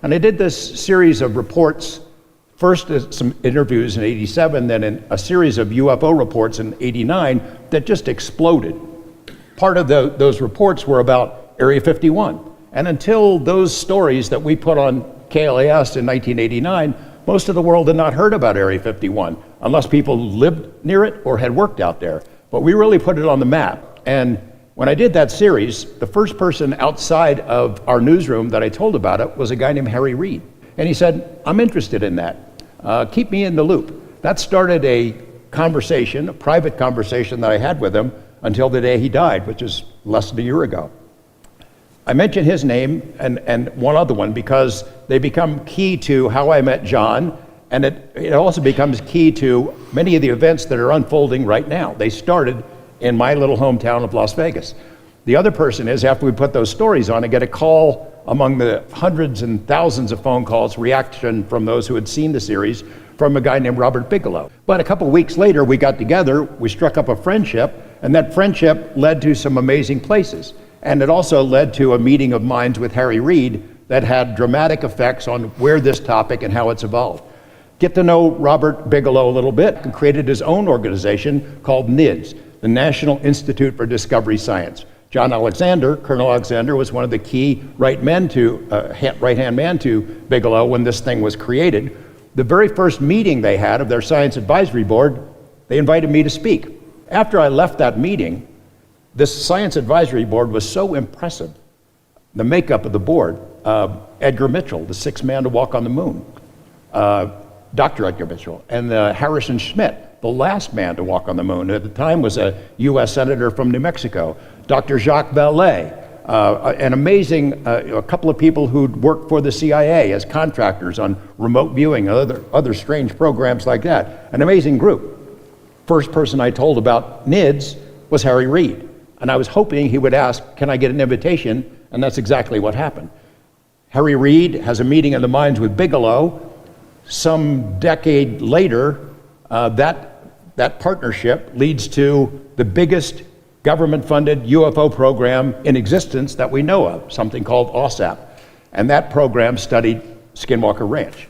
And I did this series of reports, first some interviews in '87, then in a series of UFO reports in '89 that just exploded. Part of those reports were about Area 51. And until those stories that we put on KLAS in 1989, most of the world had not heard about Area 51, unless people lived near it or had worked out there. But we really put it on the map. And when I did that series, the first person outside of our newsroom that I told about it was a guy named Harry Reid. And he said, I'm interested in that. Keep me in the loop. That started a conversation, a private conversation that I had with him until the day he died, which is less than a year ago. I mention his name and one other one because they become key to how I met John, and it also becomes key to many of the events that are unfolding right now. They started in my little hometown of Las Vegas. The other person is, after we put those stories on, I get a call among the hundreds and thousands of phone calls, reaction from those who had seen the series, from a guy named Robert Bigelow. But a couple of weeks later, we got together, we struck up a friendship, and that friendship led to some amazing places. And it also led to a meeting of minds with Harry Reid that had dramatic effects on where this topic and how it's evolved. Get to know Robert Bigelow a little bit, and created his own organization called NIDS, the National Institute for Discovery Science. John Alexander, Colonel Alexander, was one of the key right-hand man to Bigelow when this thing was created. The very first meeting they had of their science advisory board, they invited me to speak. After I left that meeting, this science advisory board was so impressive. The makeup of the board, Edgar Mitchell, the sixth man to walk on the moon, Dr. Edgar Mitchell, and Harrison Schmitt, the last man to walk on the moon, at the time was a US Senator from New Mexico, Dr. Jacques Vallée, an amazing, a couple of people who'd worked for the CIA as contractors on remote viewing and other strange programs like that. An amazing group. First person I told about NIDS was Harry Reid. And I was hoping he would ask, can I get an invitation? And that's exactly what happened. Harry Reid has a meeting of the minds with Bigelow. Some decade later, that partnership leads to the biggest government-funded UFO program in existence that we know of, something called AAWSAP. And that program studied Skinwalker Ranch.